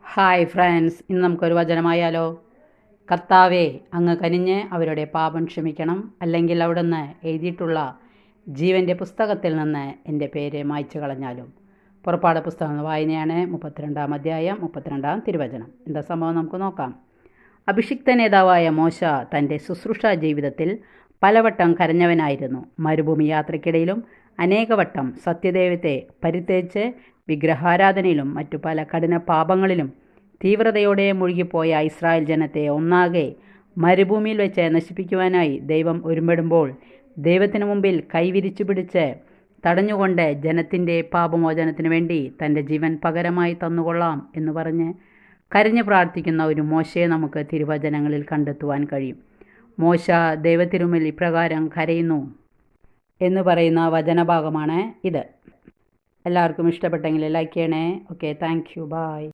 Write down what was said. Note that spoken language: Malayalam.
ഹായ് ഫ്രണ്ട്സ്, ഇന്ന് നമുക്കൊരു വചനമായാലോ? കർത്താവേ, അങ്ങ് കനിഞ്ഞ് അവരുടെ പാപം ക്ഷമിക്കണം, അല്ലെങ്കിൽ അവിടുന്ന് എഴുതിയിട്ടുള്ള ജീവൻ്റെ പുസ്തകത്തിൽ നിന്ന് എൻ്റെ പേര് മായ്ച്ചു കളഞ്ഞാലും. പുറപ്പാട് പുസ്തകം വായനയാണ് 32-ാം അധ്യായം 32-ാം തിരുവചനം. എന്താ സംഭവം നമുക്ക് നോക്കാം. അഭിഷിക്ത നേതാവായ മോശ തൻ്റെ ശുശ്രൂഷാ ജീവിതത്തിൽ പലവട്ടം കരഞ്ഞവനായിരുന്നു. മരുഭൂമി യാത്രയ്ക്കിടയിലും അനേകവട്ടം സത്യദൈവത്തെ പരിത്യജിച്ച് വിഗ്രഹാരാധനയിലും മറ്റു പല കഠിന പാപങ്ങളിലും തീവ്രതയോടെ മുഴുകിപ്പോയ ഇസ്രായേൽ ജനത്തെ ഒന്നാകെ മരുഭൂമിയിൽ വെച്ച് നശിപ്പിക്കുവാനായി ദൈവം ഒരുമ്പെടുമ്പോൾ ദൈവത്തിനു മുമ്പിൽ കൈവിരിച്ചു പിടിച്ച് തടഞ്ഞുകൊണ്ട് ജനത്തിൻ്റെ പാപമോചനത്തിനു വേണ്ടി തൻ്റെ ജീവൻ പകരമായി തന്നുകൊള്ളാം എന്ന് പറഞ്ഞ് കരഞ്ഞു പ്രാർത്ഥിക്കുന്ന ഒരു മോശയെ നമുക്ക് തിരുവചനങ്ങളിൽ കണ്ടെത്തുവാൻ കഴിയും. മോശ ദൈവത്തിനുമുമ്പിൽ ഇപ്രകാരം കരയുന്നു എന്ന് പറയുന്ന വചനഭാഗമാണ് ഇത്. എല്ലാവർക്കും ഇഷ്ടപ്പെട്ടെങ്കിൽ ലൈക്ക് ചെയ്യണേ. Okay, thank you, by.